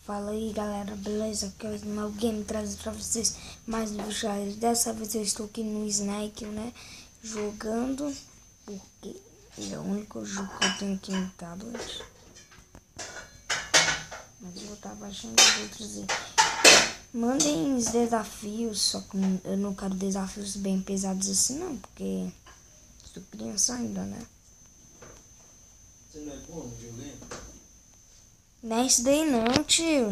Fala aí galera, beleza? Aqui é o Ismael Game trazendo pra vocês mais um vídeo. Dessa vez eu estou aqui no Snake, né? Jogando, porque é o único jogo que eu tenho aqui no tablet. Mas eu vou estar baixando os outros aí. Mandem os desafios, só que eu não quero desafios bem pesados assim não, porque sou criança ainda, né? Você não é bom no videogame? Não é isso daí não, tio.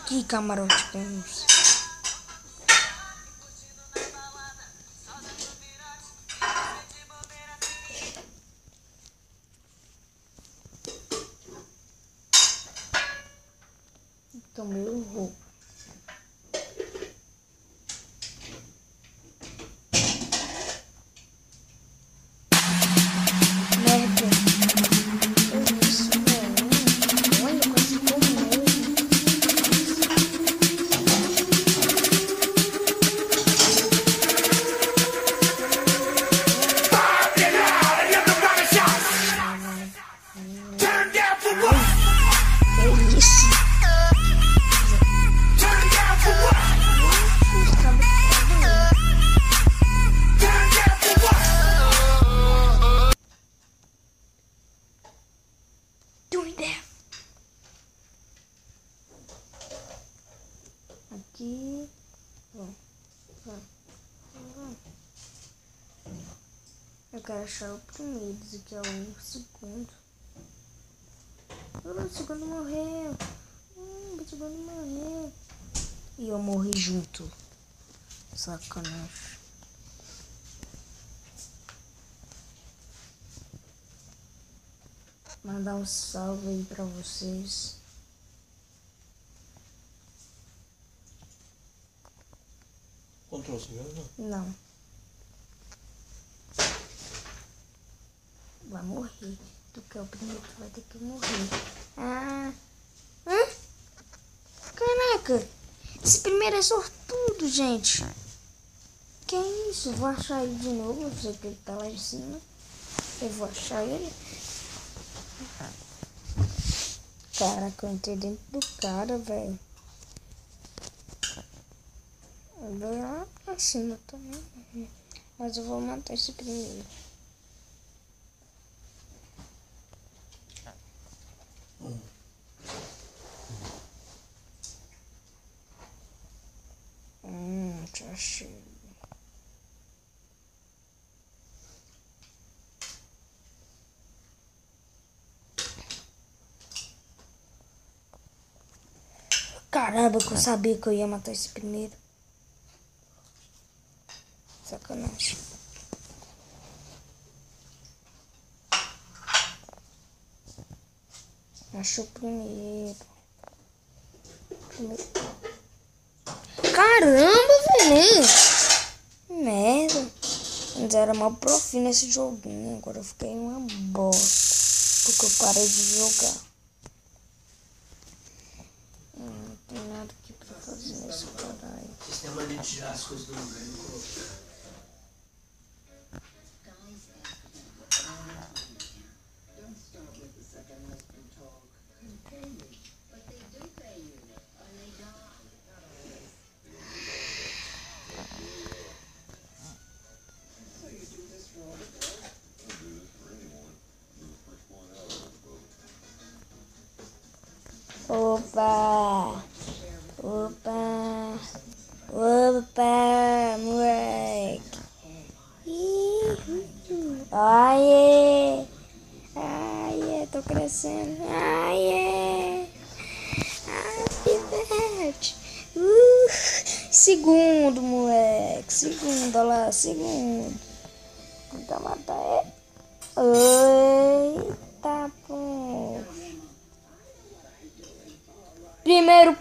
Que camarote temos? Tô meio rouco. Aqui, eu quero achar o primeiro, esse aqui é o segundo. O segundo morreu. O segundo morreu. E eu morri junto. Sacanagem. Mandar um salve aí pra vocês. Control, você viu? Não. Vai morrer. Tu que é o primeiro, tu vai ter que morrer. Ah. Hã? Caraca. Esse primeiro é sortudo, gente. Que é isso? Eu vou achar ele de novo. Eu sei que ele tá lá em cima. Eu vou achar ele. Caraca, eu entrei dentro do cara, velho. Eu vou lá pra cima também. Mas eu vou matar esse primeiro. Já achei. Caramba, que eu sabia que eu ia matar esse primeiro. Sacanagem. Achou o primeiro. Caramba, velho. Merda. Antes era mal profi nesse joguinho. Agora eu fiquei uma bosta. Porque eu parei de jogar. Não tem nada aqui pra fazer nesse caralho. Vocês têm mania de tirar as coisas do lugar e colocar. Opa! Opa! Opa, moleque! Aê! Aê, tô crescendo! Aê! Ai, pivete! Segundo, moleque! Segundo, olha lá, segundo! Tenta matar ele! Eita, pô!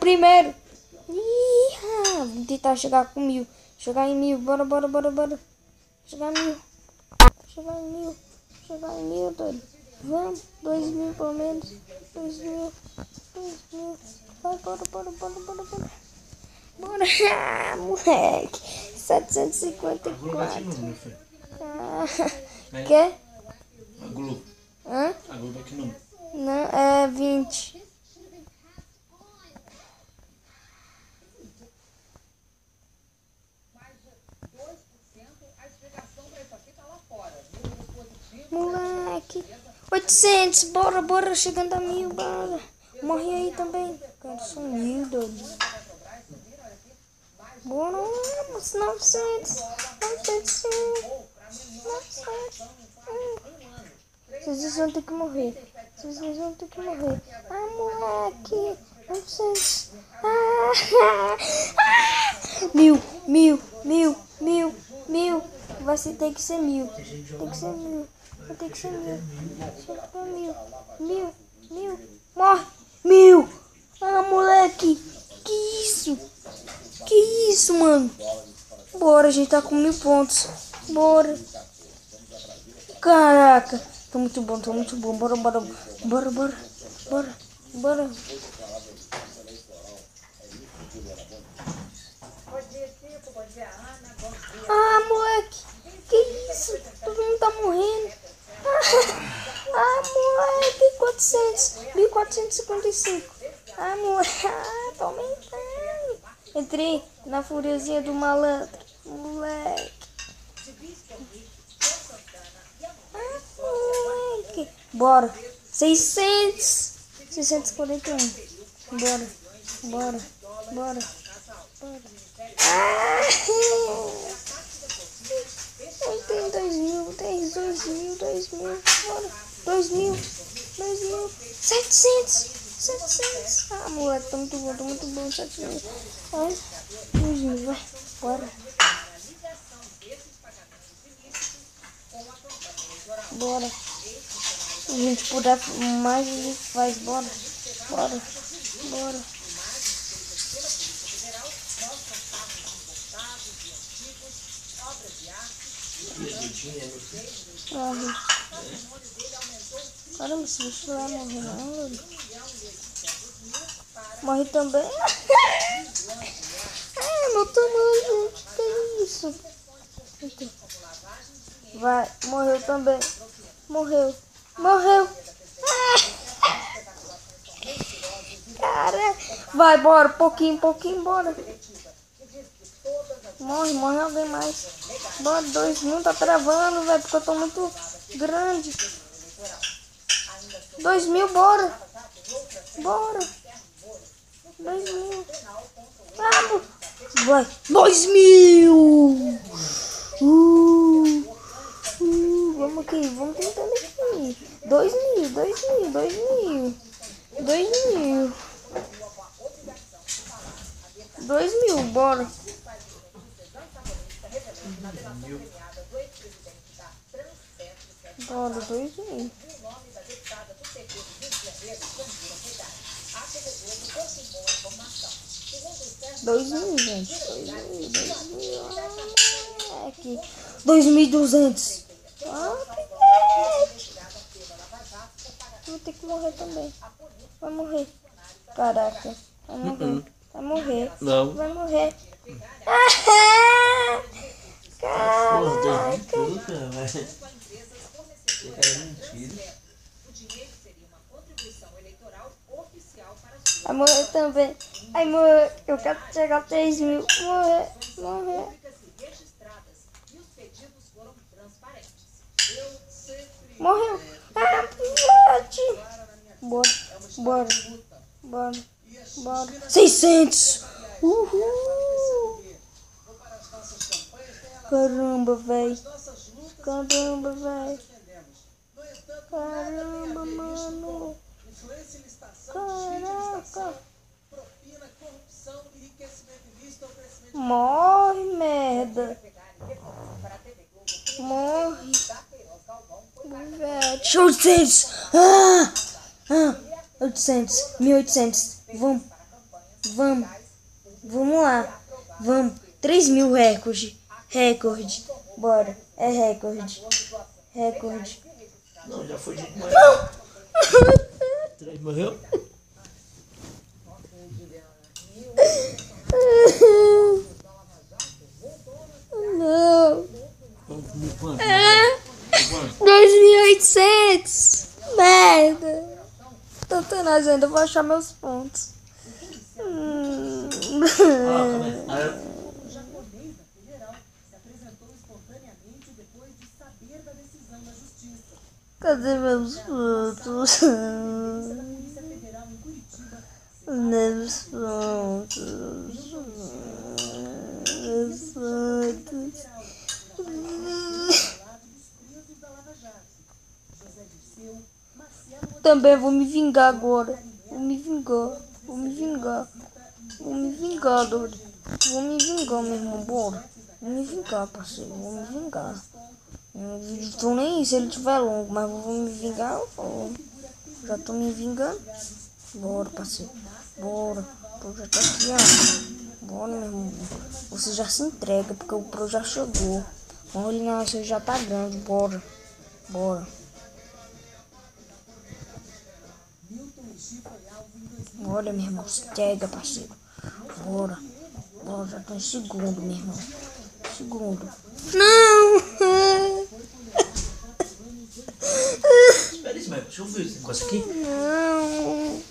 Primeiro! Ih, vou tentar chegar com 1000. Chegar em 1000, bora. Chegar em 1000, doido. Vamos, 2000 pelo menos. 2000. Vai, bora. Bora, moleque. 754. Quê? A Globo. Hã? A Globo é que número? Não, é 20. 800. Bora. Chegando a 1000, bora. Morre aí também. Cara, sumiu, doido. Bora, 900. Vocês vão ter que morrer. Ah, moleque. 900. Mil. Vai ter que ser 1000. Vai ter que ser 1000. Chega pra 1000. Morre. 1000. Ah, moleque. Que isso, mano? Bora, a gente tá com 1000 pontos. Bora. Caraca. Tô muito bom. Bora. Ah, moleque. Que isso? Todo mundo tá morrendo. Moleque. 1455. Moleque. Tô aumentando. Entrei na furiosinha do malandro. Moleque. Moleque. Bora. 641. Bora. tem 2000. Bora. 2000. 700. Ah, moleque, tô muito bom. 700. 2000, vai. Bora. Se a gente puder mais, a gente faz. Bora. Caramba, esse bicho lá morreu não. Morre também. Meu tamanho. Que isso? Vai, morreu também. Morreu. Cara, vai, bora. Pouquinho, bora. Morre alguém mais. Bora, 2000 tá travando, velho, porque eu tô muito grande. 2000, bora. 2000. Vamos. Vai. 2000. Vamos tentando aqui. 2000. 2000, bora. Bora, 2000. 2000, gente. 2000. Aqui. 2200. Vou ter que morrer também. Vai morrer. Caraca. Vai morrer. Não. Vai morrer. Caraca. Vai morrer também. Ai, morrer. Eu quero chegar a 3000. Morrer. Morreu. Bora. 600. Uhul. Caramba, velho. Caramba, mano. Caraca. Morre, merda. Morre. 800. 800. 1800. Vamos lá. 3000 recorde. Bora. É recorde. Não, já foi gente Não. 3 morreu? Não. Quanto? 2800. Merda. Tô ainda, vou achar meus pontos. O japonês da federal se apresentou espontaneamente depois de saber da decisão da justiça. Cadê meus frutos? Meus frutos. Meus frutos. Também vou me vingar agora. Vou me vingar, Dory. Vou me vingar, meu irmão, bora. Vou me vingar, parceiro, vou me vingar. O vídeo tô nem aí se ele tiver longo, mas vou me vingar, eu vou. Já tô me vingando. Bora, parceiro, bora. O Pro já tá aqui, ó. Bora, meu irmão. Você já se entrega, porque o Pro já chegou. Quando ele nasceu já tá grande, bora. Bora. Olha, meu irmão, cega, parceiro. Bora. Bora, já tô em segundo, meu irmão. Segundo. Não! Espera isso, deixa eu ver esse negócio aqui. Não!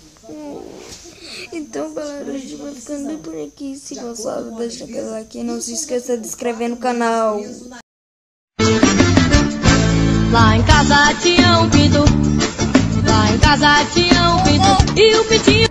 Então, galera, a gente vai ficando bem por aqui. Se gostaram, deixa aquele like e não se esqueça de se inscrever no canal. Lá em casa tinha um pinto. Lá em casa tinha um pinto. E o pintinho